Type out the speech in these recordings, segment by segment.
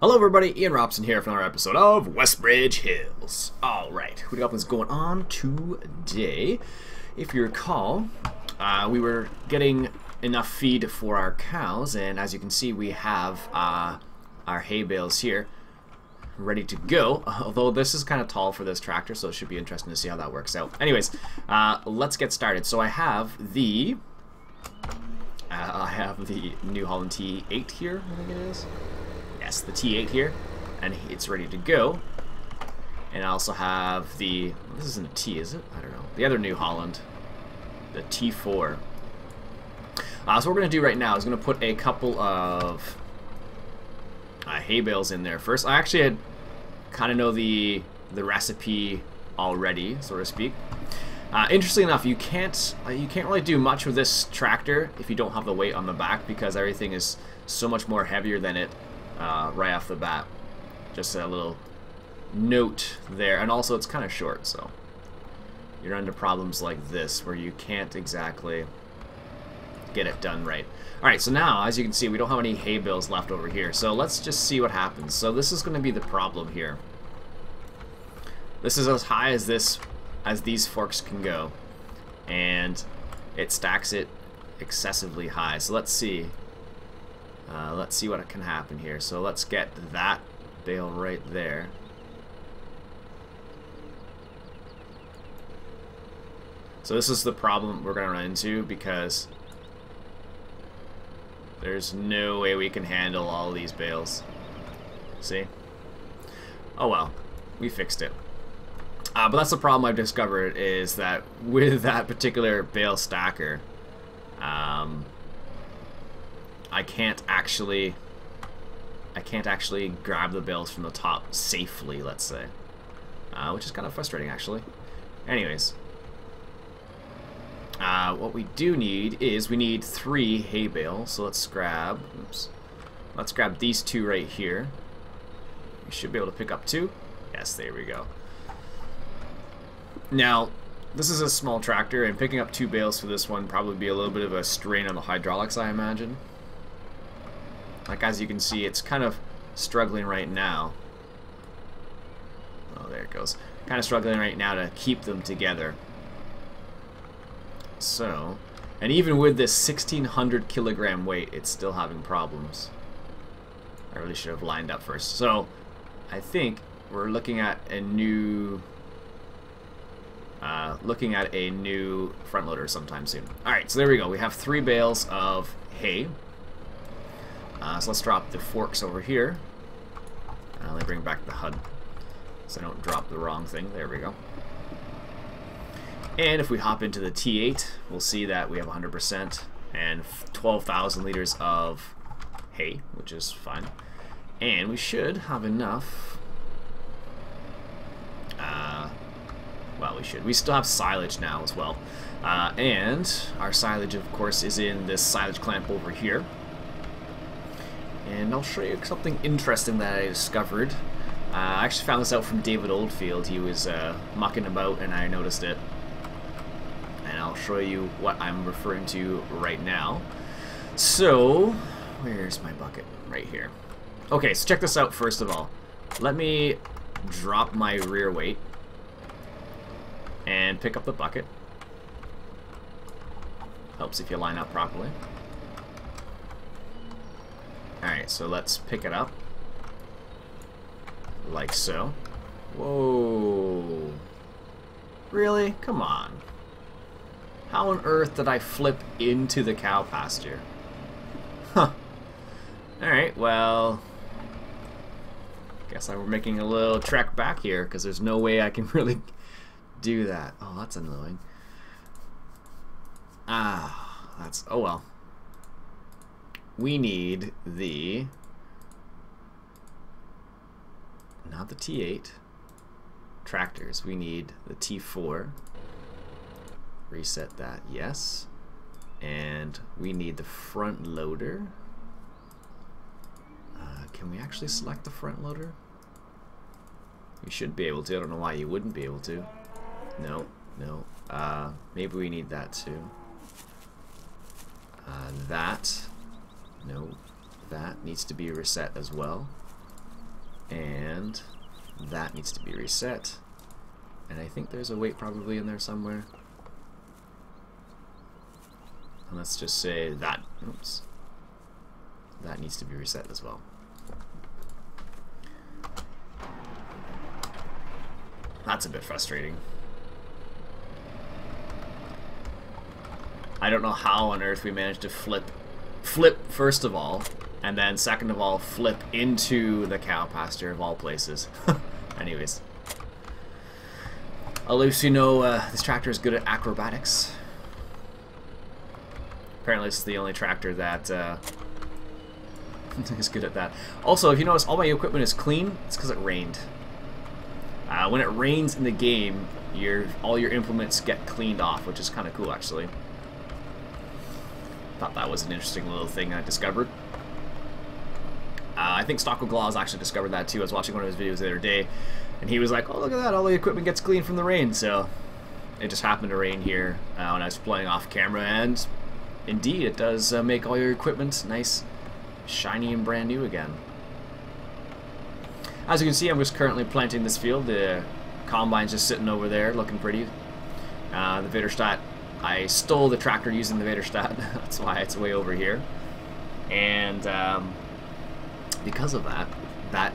Hello everybody, Iain Robson here for another episode of Westbridge Hills. Alright, what else is going on today? If you recall, we were getting enough feed for our cows, and as you can see we have our hay bales here ready to go, although this is kind of tall for this tractor, so it should be interesting to see how that works out. Anyways, let's get started. So I have the New Holland T8 here, I think it is. Yes, the T8 here, and it's ready to go. And I also have the, this isn't a T, is it? I don't know. The other New Holland, the T4. So what we're going to do right now is going to put a couple of hay bales in there first. I actually had kind of know the recipe already, so to speak. Interestingly enough, you can't really do much with this tractor if you don't have the weight on the back, because everything is so much more heavier than it right off the bat. Just a little note there, and also it's kind of short, so you run into problems like this where you can't exactly get it done right. Alright, so now as you can see we don't have any hay bales left over here, so let's just see what happens. So this is going to be the problem here. This is as high as these forks can go, and it stacks it excessively high. So let's see what can happen here. So let's get that bale right there. So this is the problem we're going to run into, because there's no way we can handle all these bales. See? Oh well, we fixed it. But that's the problem I've discovered, is that with that particular bale stacker, I can't actually grab the bales from the top safely, let's say, which is kind of frustrating actually. Anyways, what we do need is we need 3 hay bales. So let's grab these 2 right here. We should be able to pick up 2. Yes, there we go. Now, this is a small tractor, and picking up 2 bales for this one probably be a little bit of a strain on the hydraulics, I imagine. Like, as you can see, it's kind of struggling right now. Oh, there it goes. Kind of struggling right now to keep them together. So, and even with this 1,600 kilogram weight, it's still having problems. I really should have lined up first. So, I think we're looking at a new front loader sometime soon. Alright, so there we go. We have 3 bales of hay. So let's drop the forks over here. Let me bring back the HUD so I don't drop the wrong thing. There we go. And if we hop into the T8, we'll see that we have 100% and 12,000 liters of hay, which is fine. And we should have enough. Well, we should. We still have silage now as well. And our silage, of course, is in this silage clamp over here. And I'll show you something interesting that I discovered. I actually found this out from David Oldfield. He was mucking about and I noticed it. And I'll show you what I'm referring to right now. So, where's my bucket? Right here. Okay, so check this out first of all. Let me drop my rear weight and pick up the bucket. Helps if you line up properly. Alright, so let's pick it up. Like so. Whoa. Really? Come on. How on earth did I flip into the cow pasture? Huh. Alright, well, guess we're making a little trek back here, because there's no way I can really do that. Oh, that's annoying. Oh well. We need the, not the T8 tractors, we need the T4. Reset that, yes. And we need the front loader. Can we actually select the front loader? You should be able to. I don't know why you wouldn't be able to. No, no. Maybe we need that too. That. No. That needs to be reset as well. And that needs to be reset. And I think there's a weight probably in there somewhere. And let's just say that, oops, that needs to be reset as well. That's a bit frustrating. I don't know how on earth we managed to flip first of all, and then second of all flip into the cow pasture of all places. Anyways, at least you know this tractor is good at acrobatics. Apparently this is the only tractor that is good at that. Also, if you notice, all my equipment is clean. It's because it rained. When it rains in the game, all your implements get cleaned off, which is kind of cool, actually. Thought that was an interesting little thing I discovered. I think Stocko Glaws actually discovered that too. I was watching one of his videos the other day, and he was like, "Oh, look at that! All the equipment gets clean from the rain." So it just happened to rain here when I was playing off camera, and indeed, it does make all your equipment nice, shiny, and brand new again. As you can see, I'm just currently planting this field. The combine's just sitting over there, looking pretty. The Vaderstadt, I stole the tractor using the Vaderstadt. That's why it's way over here. And because of that, that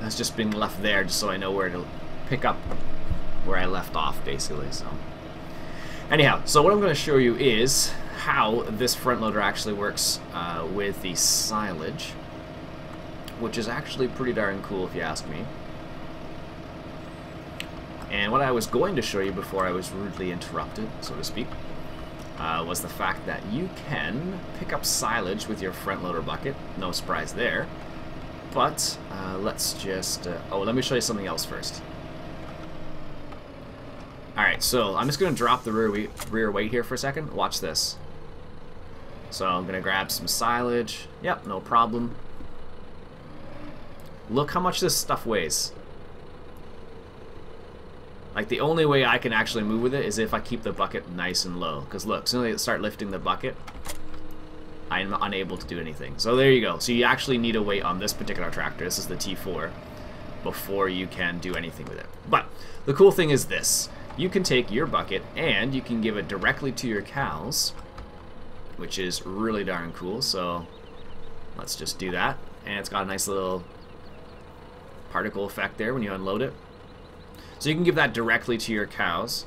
has just been left there just so I know where to pick up where I left off, basically. So anyhow, so what I'm going to show you is how this front loader actually works with the silage, which is actually pretty darn cool if you ask me. And what I was going to show you before I was rudely interrupted, so to speak, was the fact that you can pick up silage with your front loader bucket. No surprise there. But let's just... oh, let me show you something else first. Alright, so I'm just going to drop the rear weight here for a second. Watch this. So I'm going to grab some silage. Yep, no problem. Look how much this stuff weighs. Like, the only way I can actually move with it is if I keep the bucket nice and low. Because look, as soon as I start lifting the bucket, I'm unable to do anything. So there you go. So you actually need a weight on this particular tractor. This is the T4. Before you can do anything with it. But the cool thing is this. You can take your bucket and you can give it directly to your cows, which is really darn cool. So let's just do that. And it's got a nice little particle effect there when you unload it. So you can give that directly to your cows,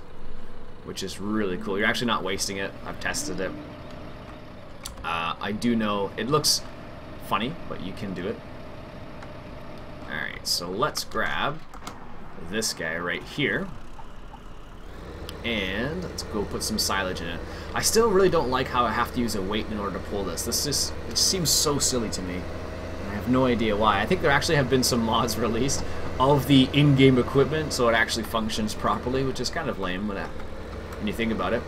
which is really cool. You're actually not wasting it. I've tested it. I do know it looks funny, but you can do it. Alright, so let's grab this guy right here. And let's go put some silage in it. I still really don't like how I have to use a weight in order to pull this. It just seems so silly to me. I have no idea why. I think there actually have been some mods released of the in-game equipment so it actually functions properly, which is kind of lame when you think about it.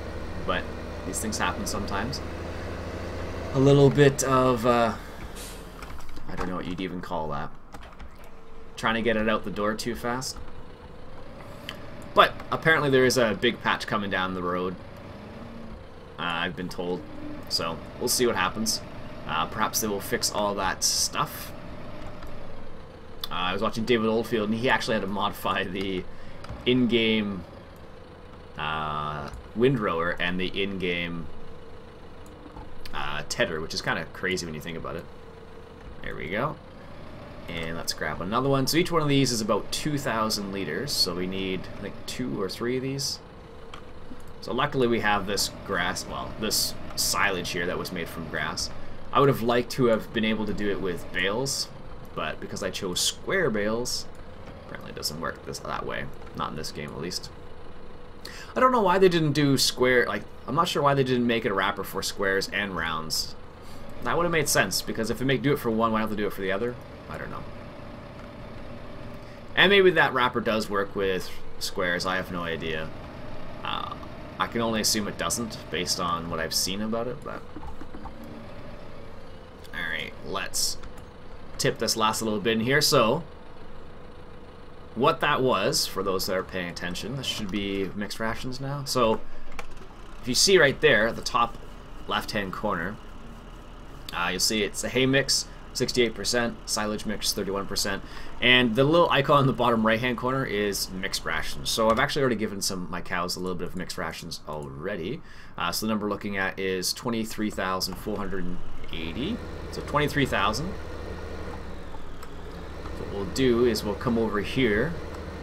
But these things happen sometimes. A little bit of, I don't know what you'd even call that. Trying to get it out the door too fast. But apparently there is a big patch coming down the road, I've been told. So we'll see what happens. Perhaps they will fix all that stuff. I was watching David Oldfield, and he actually had to modify the in-game windrower and the in-game tedder, which is kind of crazy when you think about it. There we go. And let's grab another one. So each one of these is about 2,000 liters, so we need, I think, 2 or 3 of these. So luckily we have this grass, well, this silage here that was made from grass. I would have liked to have been able to do it with bales, but because I chose square bales, apparently it doesn't work that way. Not in this game, at least. I don't know why they didn't do square, like, I'm not sure why they didn't make it a wrapper for squares and rounds. That would have made sense, because if they do it for one, why don't they do it for the other? I don't know. And maybe that wrapper does work with squares, I have no idea. I can only assume it doesn't, based on what I've seen about it, but... Alright, let's tip this last little bit in here. So, what that was, for those that are paying attention, this should be mixed rations now. So, if you see right there, at the top left-hand corner, you'll see it's a hay mix, 68%, silage mix 31%, and the little icon in the bottom right hand corner is mixed rations. So I've actually already given my cows a little bit of mixed rations already. So the number we're looking at is 23,480. So 23,000. What we'll do is we'll come over here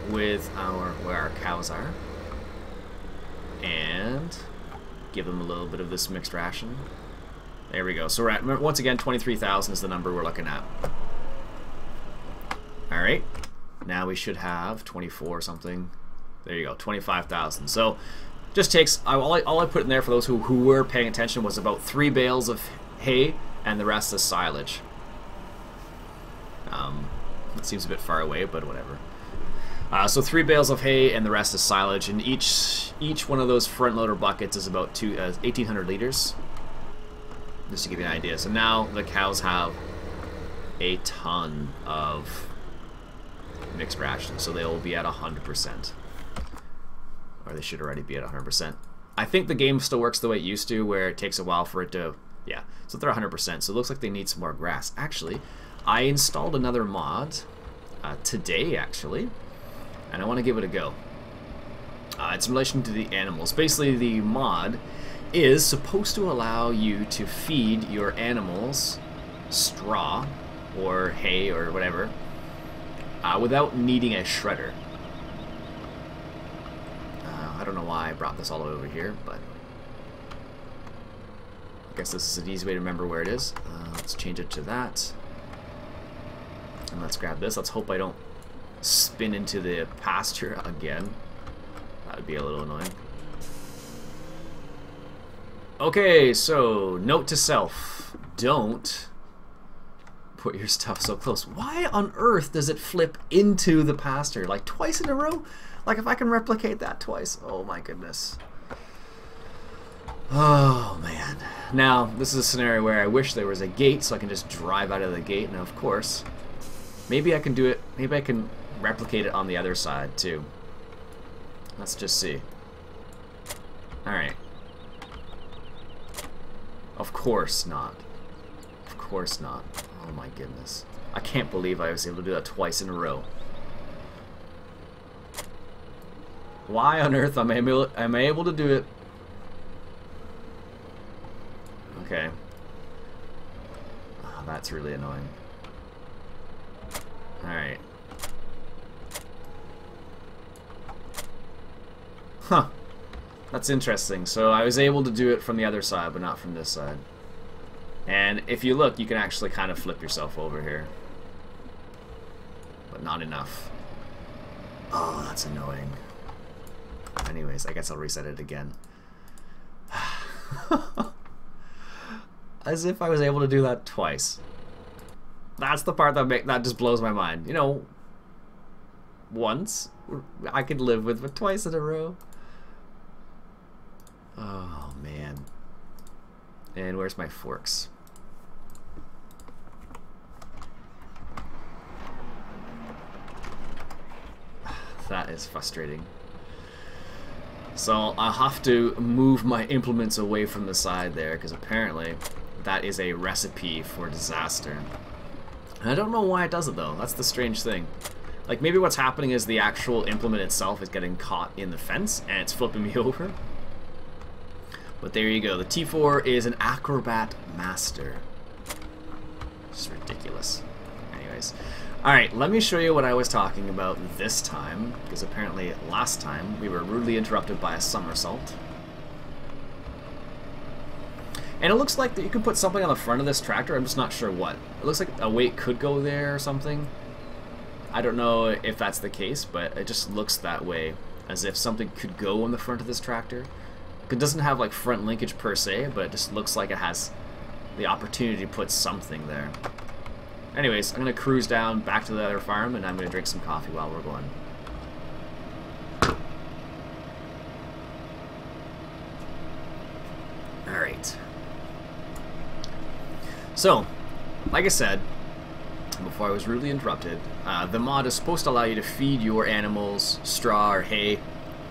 with where our cows are and give them a little bit of this mixed ration. There we go. So we're at, once again, 23,000 is the number we're looking at. Alright. Now we should have 24 something. There you go, 25,000. So just takes, all I put in there for those who were paying attention was about 3 bales of hay and the rest is silage. It seems a bit far away, but whatever. So 3 bales of hay and the rest is silage, and each one of those front loader buckets is about 1,800 liters. Just to give you an idea. So now the cows have a ton of mixed rations, so they will be at 100%. Or they should already be at 100%. I think the game still works the way it used to, where it takes a while for it to... Yeah, so they're 100%, so it looks like they need some more grass. Actually, I installed another mod today, actually, and I want to give it a go. It's in relation to the animals. Basically, the mod is supposed to allow you to feed your animals straw or hay or whatever without needing a shredder. I don't know why I brought this all over here, but I guess this is an easy way to remember where it is. Let's change it to that. And let's grab this. Let's hope I don't spin into the pasture again. That would be a little annoying. Okay, so note to self, don't put your stuff so close. Why on earth does it flip into the pasture like twice in a row? Like if I can replicate that twice, oh my goodness. Oh man. Now, this is a scenario where I wish there was a gate so I can just drive out of the gate. Now, of course, maybe I can do it, maybe I can replicate it on the other side too. Let's just see. Alright. Of course not. Of course not. Oh my goodness. I can't believe I was able to do that twice in a row. Why on earth am I able to do it? Okay. Oh, that's really annoying. Alright. Huh. That's interesting. So I was able to do it from the other side, but not from this side. And if you look, you can actually kind of flip yourself over here. But not enough. Oh, that's annoying. Anyways, I guess I'll reset it again. As if I was able to do that twice. That's the part that just blows my mind. You know, once I could live with, but twice in a row. Oh man. And where's my forks? That is frustrating. So I'll have to move my implements away from the side there, because apparently that is a recipe for disaster. And I don't know why it does it though. That's the strange thing. Like maybe what's happening is the actual implement itself is getting caught in the fence and it's flipping me over. But there you go. The T4 is an acrobat master. Just ridiculous. Anyways. Alright, let me show you what I was talking about this time, because apparently last time we were rudely interrupted by a somersault. And it looks like that you can put something on the front of this tractor, I'm just not sure what. It looks like a weight could go there or something. I don't know if that's the case, but it just looks that way, as if something could go on the front of this tractor. It doesn't have like front linkage per se, but it just looks like it has the opportunity to put something there. Anyways, I'm going to cruise down back to the other farm, and I'm going to drink some coffee while we're going. Alright. So, like I said, before I was rudely interrupted, the mod is supposed to allow you to feed your animals straw or hay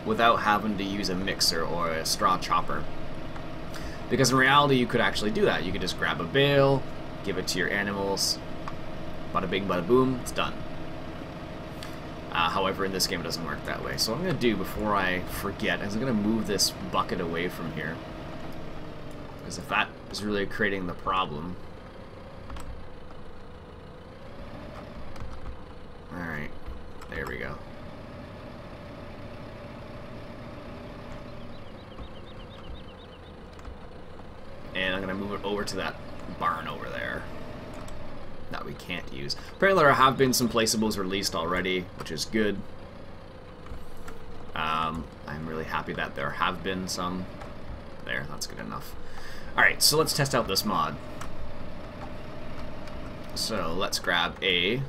without having to use a mixer or a straw chopper. Because in reality, you could actually do that. You could just grab a bale, give it to your animals, Bada bing, bada boom, it's done. However, in this game it doesn't work that way. So what I'm going to do before I forget is I'm going to move this bucket away from here. Because if that is really creating the problem... Alright, there we go. And I'm going to move it over to that barn over there that we can't use. Apparently there have been some placeables released already, which is good. I'm really happy that there have been some. There, that's good enough. Alright, so let's test out this mod. So let's grab a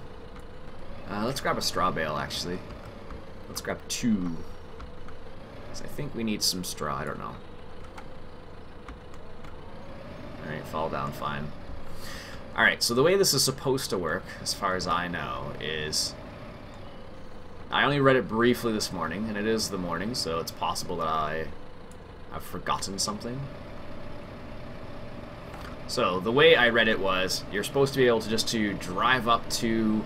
straw bale, actually. Let's grab 2. So I think we need some straw, I don't know. Alright, fall down, fine. Alright, so the way this is supposed to work, as far as I know, is... I only read it briefly this morning, and it is the morning, so it's possible that I have forgotten something. So, the way I read it was, you're supposed to be able to just drive up to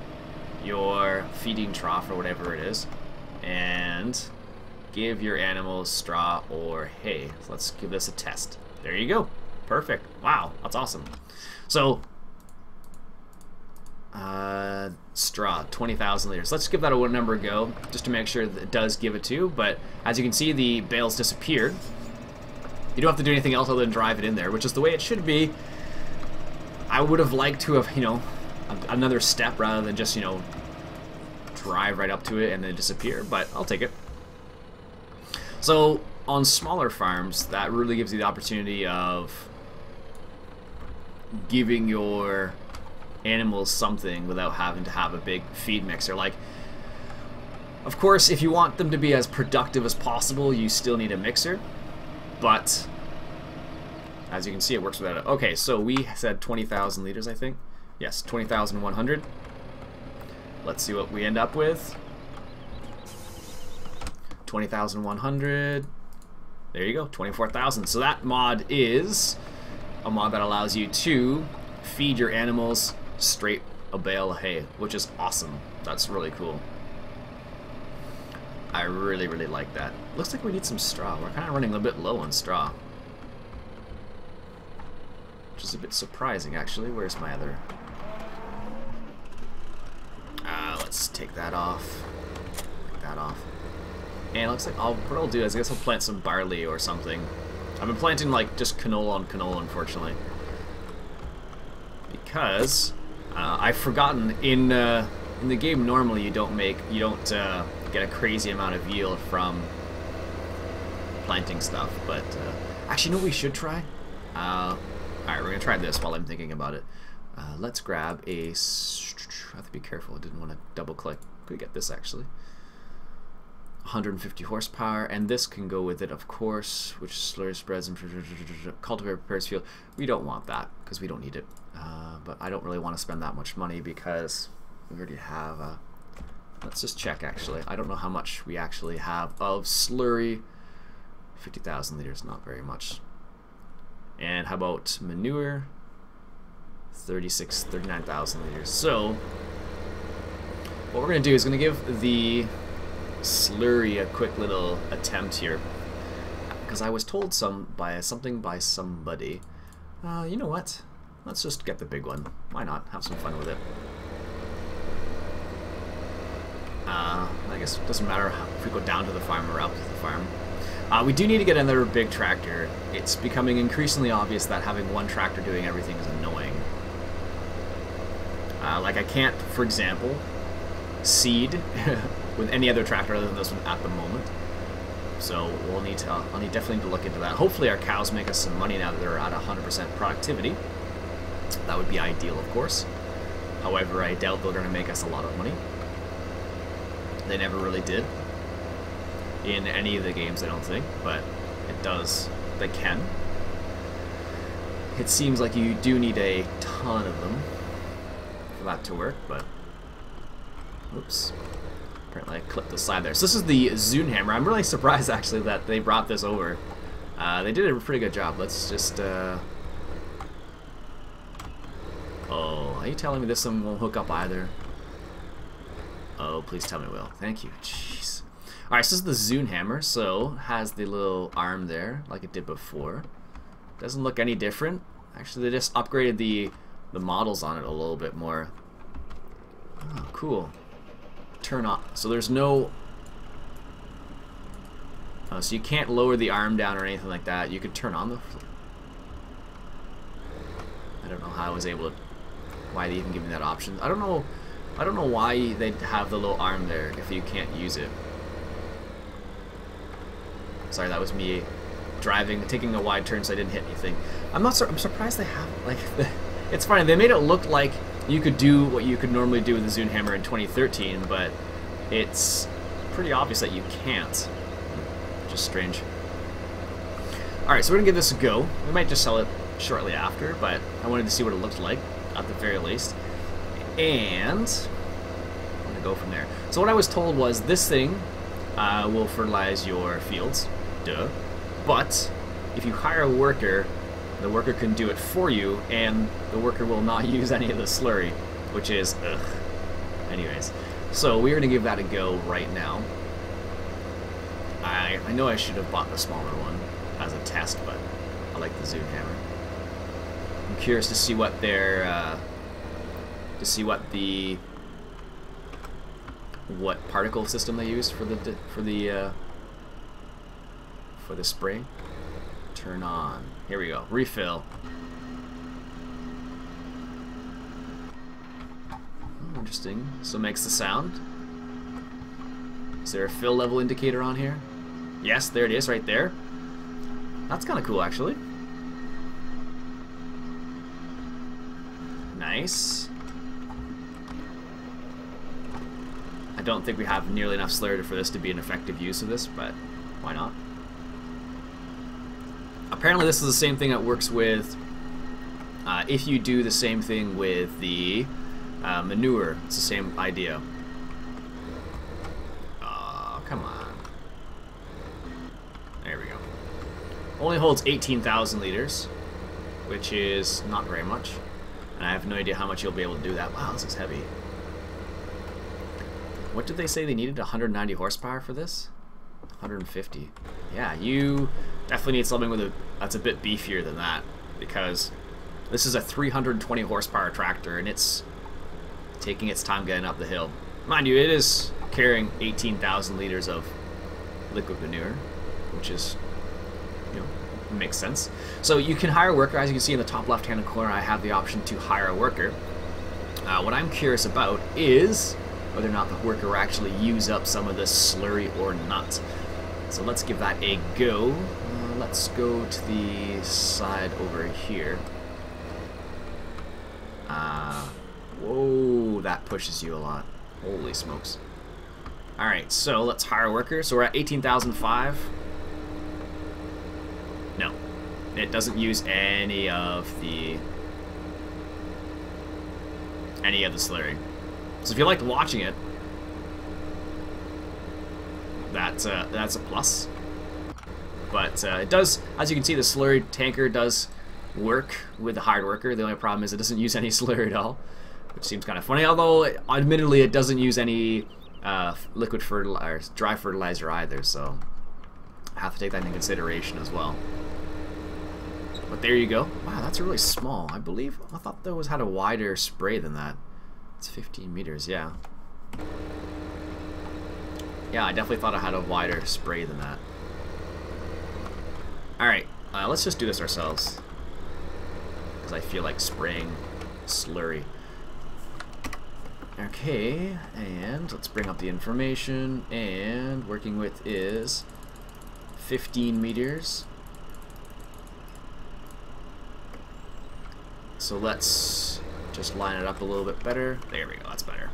your feeding trough, or whatever it is, and give your animals straw or hay. So let's give this a test. There you go. Perfect. Wow, that's awesome. So, straw, 20,000 liters. Let's give that a number go, just to make sure that it does give it to. But as you can see, the bales disappeared. You don't have to do anything else other than drive it in there, which is the way it should be. I would have liked to have, you know, another step rather than just, you know, drive right up to it and then disappear, but I'll take it. So, on smaller farms, that really gives you the opportunity of giving your animals something without having to have a big feed mixer. Like, of course, if you want them to be as productive as possible, you still need a mixer, but as you can see, it works without it. Okay, so we said 20,000 liters, I think. Yes, 20,100. Let's see what we end up with. 20,100. There you go, 24,000. So that mod is a mod that allows you to feed your animals straight a bale of hay, which is awesome. That's really cool. I really, really like that. Looks like we need some straw. We're kind of running a bit low on straw, which is a bit surprising, actually. Where's my other... let's take that off. Take that off. And it looks like what I'll do is I guess I'll plant some barley or something. I've been planting like just canola on canola, unfortunately, because I've forgotten in the game. Normally, you don't get a crazy amount of yield from planting stuff. But actually, you know what we should try? All right, we're gonna try this while I'm thinking about it. Let's grab a... I have to be careful, I didn't want to double click. Could we get this actually? 150 horsepower, and this can go with it, of course, which slurs, spreads, and cultivator prepares field. We don't want that, because we don't need it. But I don't really want to spend that much money, because we already have... let's just check, actually. I don't know how much we actually have of slurry. 50,000 liters, not very much. And how about manure? 39,000 liters. So what we're going to do is going to give the slurry a quick little attempt here, because I was told by somebody, you know what, let's just get the big one. Why not? Have some fun with it. I guess it doesn't matter if we go down to the farm or up to the farm. We do need to get another big tractor. It's becoming increasingly obvious that having one tractor doing everything is annoying. Like I can't, for example, seed with any other tractor other than this one at the moment. So I'll definitely need to look into that. Hopefully our cows make us some money now that they're at 100% productivity. That would be ideal, of course. However, I doubt they're going to make us a lot of money. They never really did in any of the games, I don't think, but it does. They can. It seems like you do need a ton of them for that to work, but oops. Apparently I clipped the side there. So this is the Zune hammer. I'm really surprised actually that they brought this over. They did a pretty good job. Let's just oh, Are you telling me this one won't hook up either? Oh, please tell me it will. Thank you. Jeez. Alright, so this is the Zune hammer, so has the little arm there, like it did before. Doesn't look any different. Actually, they just upgraded the models on it a little bit more. Oh, cool. Turn off. So there's no... Oh, so you can't lower the arm down or anything like that. You could turn on the... I don't know how I was able to... Why they even give me that option. I don't know why they'd have the little arm there if you can't use it. Sorry, that was me driving, taking a wide turn so I didn't hit anything. I'm surprised they have, like, it's funny, they made it look like you could do what you could normally do with the Zune hammer in 2013, but it's pretty obvious that you can't. Just strange. Alright, so we're gonna give this a go. We might just sell it shortly after, but I wanted to see what it looked like, at the very least. And I'm gonna go from there. So what I was told was this thing will fertilize your fields, duh. But if you hire a worker, the worker can do it for you, and the worker will not use any of the slurry, which is ugh. Anyways, so we're gonna give that a go right now. I know I should have bought the smaller one as a test, but I like the Zune hammer. I'm curious to see what their what particle system they used for the spray. Turn on. Here we go. Refill. Oh, interesting. So it makes the sound. Is there a fill level indicator on here? Yes, there it is right there. That's kind of cool, actually. Nice. I don't think we have nearly enough slurry for this to be an effective use of this, but why not? Apparently this is the same thing that works with if you do the same thing with the manure. It's the same idea. Oh, come on. There we go. Only holds 18,000 liters, which is not very much. And I have no idea how much you'll be able to do that. Wow, this is heavy. What did they say they needed? 190 horsepower for this? 150. Yeah, you definitely need something with that's a bit beefier than that, because this is a 320 horsepower tractor and it's taking its time getting up the hill. Mind you, it is carrying 18,000 liters of liquid manure, which is, you know, makes sense. So you can hire a worker. As you can see in the top left hand corner, I have the option to hire a worker. What I'm curious about is whether or not the worker will actually use up some of this slurry or not. So let's give that a go. Let's go to the side over here. Whoa, that pushes you a lot. Holy smokes. Alright, so let's hire a worker. So we're at 18,005. No, it doesn't use any of the slurry. So if you liked watching it, that's a plus. But it does, as you can see, the slurry tanker does work with the hired worker. The only problem is it doesn't use any slurry at all, which seems kind of funny. Although, admittedly, it doesn't use any liquid fertilizer, dry fertilizer either. So I have to take that into consideration as well. But there you go. Wow, that's really small. I thought those had a wider spray than that. It's 15 meters, yeah. Yeah, I definitely thought I had a wider spray than that. Alright, let's just do this ourselves, because I feel like spraying slurry. Okay, and let's bring up the information, and working with is 15 meters. So let's just line it up a little bit better. There we go, that's better.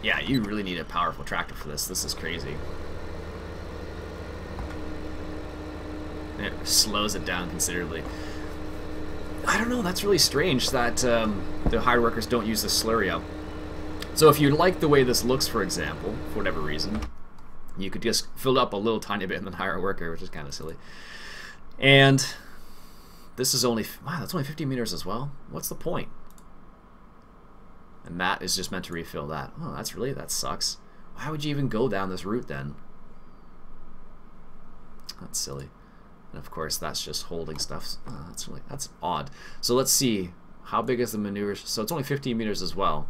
Yeah, you really need a powerful tractor for this. This is crazy. It slows it down considerably. I don't know, that's really strange that the hired workers don't use the slurry up. So if you like the way this looks, for example, for whatever reason, you could just fill it up a little tiny bit and then hire a worker, which is kind of silly. And this is only, wow, that's only 50 meters as well. What's the point? And that is just meant to refill that. Oh, that sucks. Why would you even go down this route then? That's silly. And of course, that's just holding stuff. Oh, that's odd. So let's see. How big is the maneuver? So it's only 15 meters as well.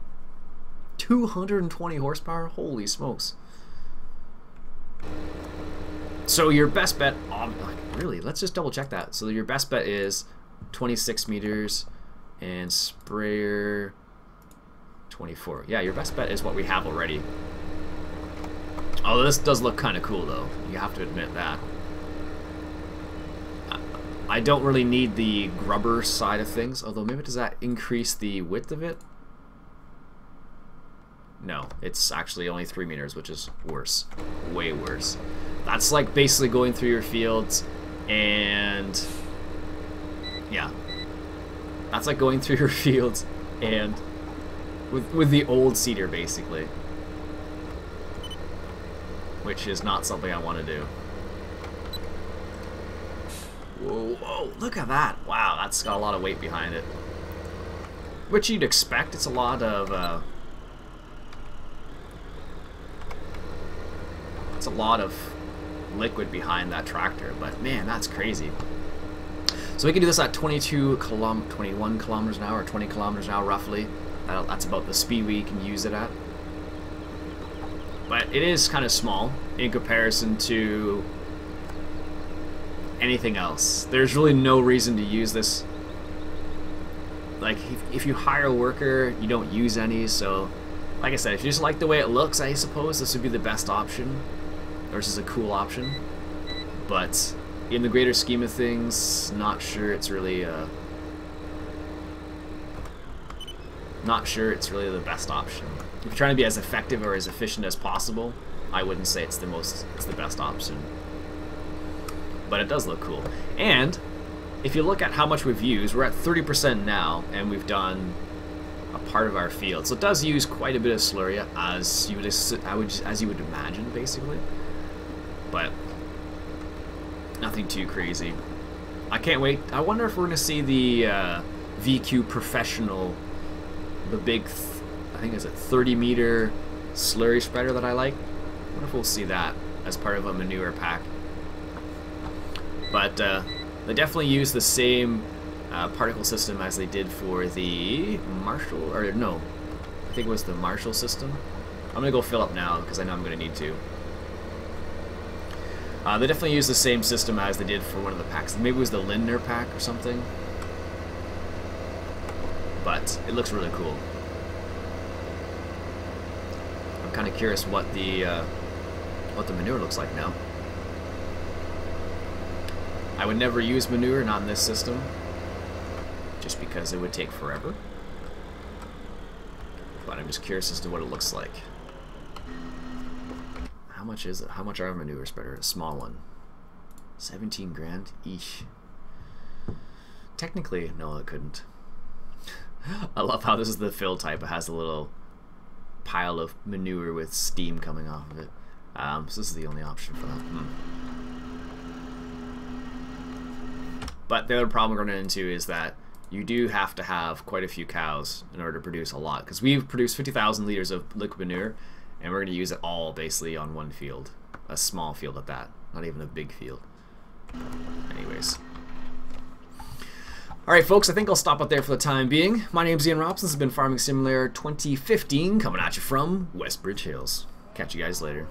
220 horsepower? Holy smokes. So your best bet, really, let's just double check that. So your best bet is 26 meters and sprayer 24. Yeah, your best bet is what we have already. Oh, this does look kind of cool though. You have to admit that. I don't really need the grubber side of things, although maybe does that increase the width of it? No, it's actually only 3 meters, which is worse. Way worse. That's like basically going through your fields and... yeah. That's like going through your fields and... with the old cedar, basically. Which is not something I want to do. Whoa, whoa, look at that. Wow, that's got a lot of weight behind it. Which you'd expect. It's a lot of... it's a lot of liquid behind that tractor, but man, that's crazy. So we can do this at 21 kilometers an hour, or 20 kilometers an hour roughly. That's about the speed we can use it at. But it is kind of small in comparison to anything else. There's really no reason to use this. Like, if you hire a worker, you don't use any, so like I said, if you just like the way it looks, I suppose this would be the best option. Or this is a cool option. But in the greater scheme of things, not sure it's really the best option. If you're trying to be as effective or as efficient as possible, I wouldn't say it's the best option. But it does look cool. And if you look at how much we've used, we're at 30% now, and we've done a part of our field. So it does use quite a bit of slurry, as you would imagine, basically. But nothing too crazy. I can't wait. I wonder if we're going to see the VQ Professional, the big, I think it's a 30-meter slurry spreader that I like. I wonder if we'll see that as part of a manure pack. But they definitely use the same particle system as they did for the Marshall, or no, I think it was the Marshall system. I'm going to go fill up now because I know I'm going to need to. They definitely use the same system as they did for one of the packs. Maybe it was the Lindner pack or something. But it looks really cool. I'm kind of curious what the manure looks like now. I would never use manure, not in this system, just because it would take forever. But I'm just curious as to what it looks like. How much is it? How much are a manure spreader? A small one. 17 grand? Eesh. Technically, no, it couldn't. I love how this is the fill type. It has a little pile of manure with steam coming off of it. So this is the only option for that. But the other problem we're running into is that you do have to have quite a few cows in order to produce a lot. Because we've produced 50,000 liters of liquid manure, and we're going to use it all basically on one field. A small field at that. Not even a big field. Anyways. Alright folks, I think I'll stop out there for the time being. My name's Iain Robson. This has been Farming Simulator 2015, coming at you from Westbridge Hills. Catch you guys later.